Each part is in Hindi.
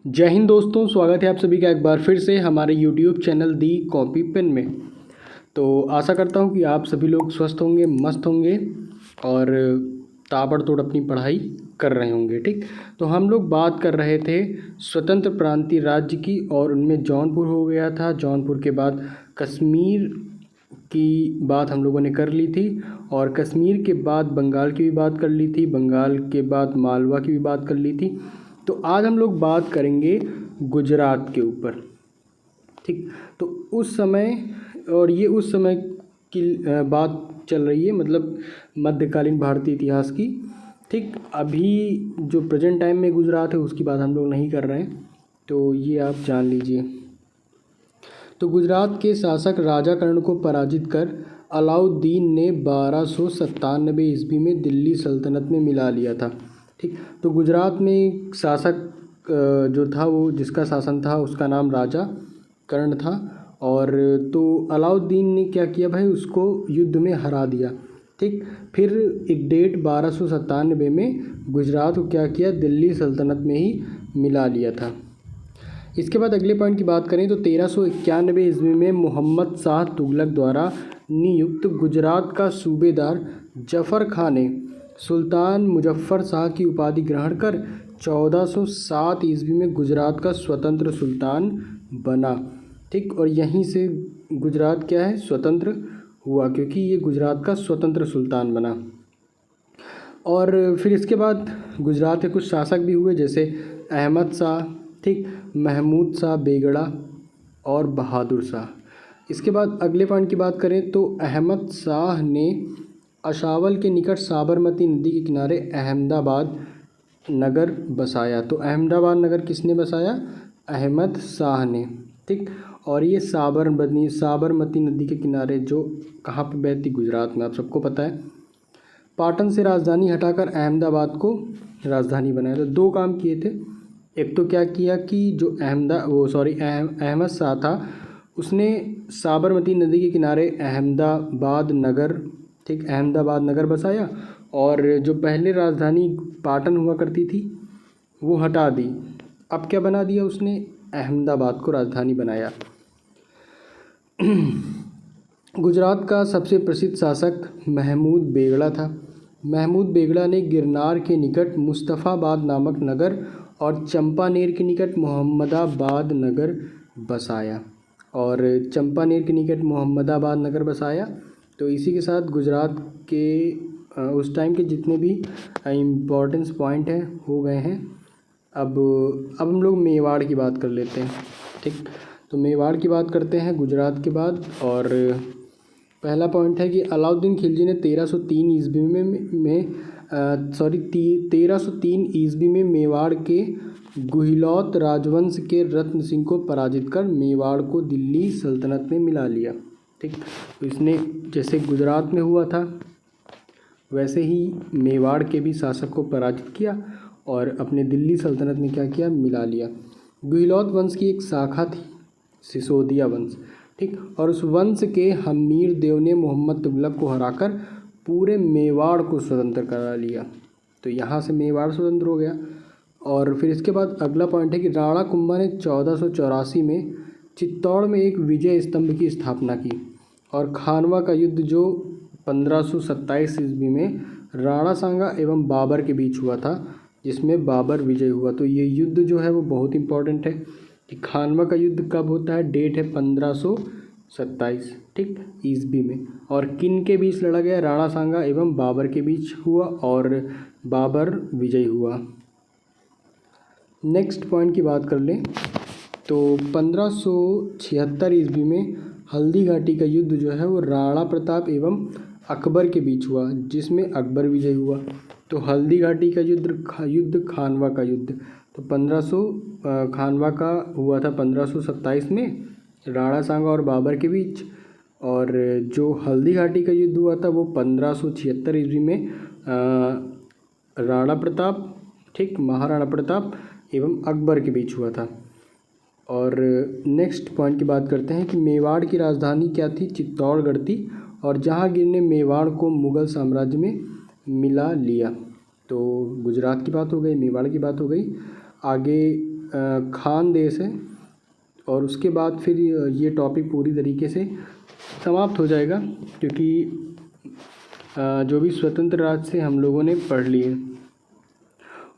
जय हिंद दोस्तों, स्वागत है आप सभी का एक बार फिर से हमारे YouTube चैनल दी कॉपी पेन में। तो आशा करता हूँ कि आप सभी लोग स्वस्थ होंगे, मस्त होंगे और ताबड़तोड़ अपनी पढ़ाई कर रहे होंगे। ठीक, तो हम लोग बात कर रहे थे स्वतंत्र प्रांतीय राज्य की और उनमें जौनपुर हो गया था। जौनपुर के बाद कश्मीर की बात हम लोगों ने कर ली थी और कश्मीर के बाद बंगाल की भी बात कर ली थी, बंगाल के बाद मालवा की भी बात कर ली थी। तो आज हम लोग बात करेंगे गुजरात के ऊपर। ठीक, तो उस समय और ये उस समय की बात चल रही है, मतलब मध्यकालीन भारतीय इतिहास की। ठीक, अभी जो प्रेजेंट टाइम में गुजरात है उसकी बात हम लोग नहीं कर रहे हैं, तो ये आप जान लीजिए। तो गुजरात के शासक राजा कर्ण को पराजित कर अलाउद्दीन ने 1297 ईस्वी में दिल्ली सल्तनत में मिला लिया था। ठीक, तो गुजरात में शासक जो था वो जिसका शासन था उसका नाम राजा कर्ण था। और तो अलाउद्दीन ने क्या किया भाई, उसको युद्ध में हरा दिया। ठीक, फिर एक डेट 1297 में गुजरात को क्या किया, दिल्ली सल्तनत में ही मिला लिया था। इसके बाद अगले पॉइंट की बात करें तो 1391 ईस्वी में मोहम्मद शाह तुगलक द्वारा नियुक्त गुजरात का सूबेदार जफ़र खां ने सुल्तान मुजफ्फर शाह की उपाधि ग्रहण कर 1407 ईस्वी में गुजरात का स्वतंत्र सुल्तान बना। ठीक, और यहीं से गुजरात क्या है, स्वतंत्र हुआ, क्योंकि ये गुजरात का स्वतंत्र सुल्तान बना। और फिर इसके बाद गुजरात के कुछ शासक भी हुए, जैसे अहमद शाह, ठीक, महमूद शाह बेगड़ा और बहादुर शाह। इसके बाद अगले पॉइंट की बात करें तो अहमद शाह ने अशावल के निकट साबरमती नदी के किनारे अहमदाबाद नगर बसाया। तो अहमदाबाद नगर किसने बसाया, अहमद शाह ने। ठीक, और ये साबरमती नदी के किनारे जो कहाँ पे बहती, गुजरात में, आप सबको पता है। पाटन से राजधानी हटाकर अहमदाबाद को राजधानी बनाया। तो दो काम किए थे, एक तो क्या किया कि जो अहमद शाह था उसने साबरमती नदी के किनारे अहमदाबाद नगर, ठीक, अहमदाबाद नगर बसाया। और जो पहले राजधानी पाटन हुआ करती थी वो हटा दी, अब क्या बना दिया उसने, अहमदाबाद को राजधानी बनाया। गुजरात का सबसे प्रसिद्ध शासक महमूद बेगड़ा था। महमूद बेगड़ा ने गिरनार के निकट मुस्तफ़ाबाद नामक नगर और चंपानेर के निकट मोहम्मदाबाद नगर बसाया। और चंपानेर के निकट मोहम्मदाबाद नगर बसाया। तो इसी के साथ गुजरात के उस टाइम के जितने भी इम्पोर्टेंस पॉइंट हैं हो गए हैं। अब हम लोग मेवाड़ की बात कर लेते हैं। ठीक, तो मेवाड़ की बात करते हैं गुजरात के बाद। और पहला पॉइंट है कि अलाउद्दीन खिलजी ने 1303 ईस्वी में 1303 ईस्वी में मेवाड़ के गुहिलौत राजवंश के रत्न सिंह को पराजित कर मेवाड़ को दिल्ली सल्तनत में मिला लिया। ठीक, तो इसने जैसे गुजरात में हुआ था वैसे ही मेवाड़ के भी शासक को पराजित किया और अपने दिल्ली सल्तनत में क्या किया, मिला लिया। गुहिलौत वंश की एक शाखा थी सिसोदिया वंश। ठीक, और उस वंश के हमीर देव ने मोहम्मद तुगलक को हराकर पूरे मेवाड़ को स्वतंत्र करा लिया। तो यहाँ से मेवाड़ स्वतंत्र हो गया। और फिर इसके बाद अगला पॉइंट है कि राणा कुंभा ने 1484 में चित्तौड़ में एक विजय स्तंभ की स्थापना की। और खानवा का युद्ध जो 1527 ईस्वी में राणा सांगा एवं बाबर के बीच हुआ था, जिसमें बाबर विजय हुआ। तो ये युद्ध जो है वो बहुत इंपॉर्टेंट है कि खानवा का युद्ध कब होता है, डेट है 1527, ठीक, ईस्वी में। और किन के बीच लड़ा गया, राणा सांगा एवं बाबर के बीच हुआ और बाबर विजयी हुआ। नेक्स्ट पॉइंट की बात कर लें तो 1576 ईस्वी में हल्दी घाटी का युद्ध जो है वो राणा प्रताप एवं अकबर के बीच हुआ, जिसमें अकबर विजयी हुआ। तो हल्दी घाटी का युद्ध खानवा का युद्ध तो 1500 खानवा का हुआ था 1527 में राणा सांगा और बाबर के बीच। और जो हल्दी घाटी का युद्ध हुआ था वो 1576 ईस्वी में राणा प्रताप, ठीक, महाराणा प्रताप एवं अकबर के बीच हुआ था। और नेक्स्ट पॉइंट की बात करते हैं कि मेवाड़ की राजधानी क्या थी, चित्तौड़गढ़ थी। और जहांगीर ने मेवाड़ को मुग़ल साम्राज्य में मिला लिया। तो गुजरात की बात हो गई, मेवाड़ की बात हो गई। आगे खानदेश है और उसके बाद फिर ये टॉपिक पूरी तरीके से समाप्त हो जाएगा, क्योंकि जो भी स्वतंत्र राज्य से हम लोगों ने पढ़ लिए।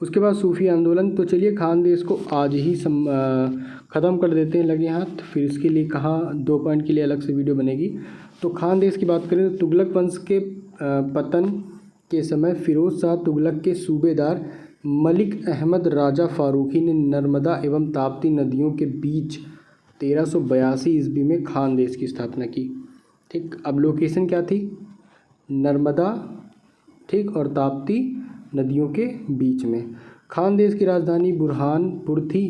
उसके बाद सूफ़ी आंदोलन। तो चलिए खानदेश को आज ही ख़त्म कर देते हैं लगे हाथ, फिर इसके लिए कहाँ 2 पॉइंट के लिए अलग से वीडियो बनेगी। तो खानदेश की बात करें तो तुगलक वंश के पतन के समय फ़िरोज़ शाह तुगलक के सूबेदार मलिक अहमद राजा फ़ारूकी ने नर्मदा एवं ताप्ती नदियों के बीच 1382 ईस्वी में खानदेश की स्थापना की। ठीक, अब लोकेशन क्या थी? नर्मदा, ठीक, और ताप्ती नदियों के बीच में। खानदेश की राजधानी बुरहानपुर थी।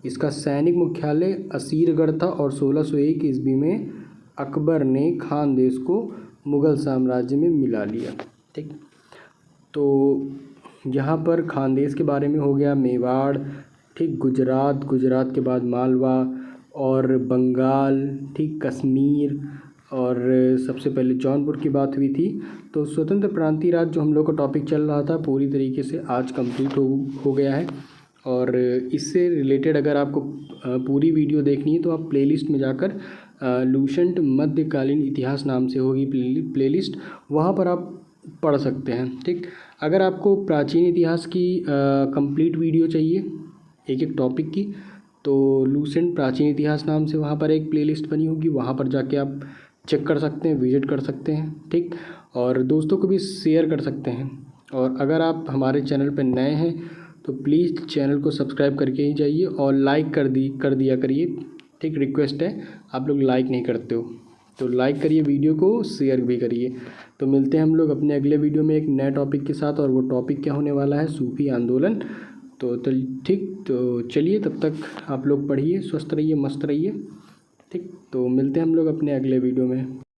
इसका सैनिक मुख्यालय असीरगढ़ था और 1601 ईस्वी में अकबर ने खानदेश को मुग़ल साम्राज्य में मिला लिया। ठीक, तो यहाँ पर खानदेश के बारे में हो गया। मेवाड़, ठीक, गुजरात के बाद मालवा और बंगाल, ठीक, कश्मीर और सबसे पहले जौनपुर की बात हुई थी। तो स्वतंत्र प्रांतीय राज्य जो हम लोग का टॉपिक चल रहा था पूरी तरीके से आज कंप्लीट हो गया है। और इससे रिलेटेड अगर आपको पूरी वीडियो देखनी है तो आप प्लेलिस्ट में जाकर लूसेंट मध्यकालीन इतिहास नाम से होगी प्लेलिस्ट, वहाँ पर आप पढ़ सकते हैं। ठीक, अगर आपको प्राचीन इतिहास की कंप्लीट वीडियो चाहिए एक टॉपिक की, तो लूसेंट प्राचीन इतिहास नाम से वहाँ पर एक प्लेलिस्ट बनी होगी, वहाँ पर जाके आप चेक कर सकते हैं, विजिट कर सकते हैं। ठीक, और दोस्तों को भी शेयर कर सकते हैं। और अगर आप हमारे चैनल पर नए हैं तो प्लीज़ चैनल को सब्सक्राइब करके ही जाइए और लाइक कर दिया करिए। ठीक, रिक्वेस्ट है, आप लोग लाइक नहीं करते हो तो लाइक करिए, वीडियो को शेयर भी करिए। तो मिलते हैं हम लोग अपने अगले वीडियो में एक नए टॉपिक के साथ, और वो टॉपिक क्या होने वाला है? सूफी आंदोलन। तो ठीक, तो चलिए तब तक आप लोग पढ़िए, स्वस्थ रहिए, मस्त रहिए। ठीक, तो मिलते हैं हम लोग अपने अगले वीडियो में।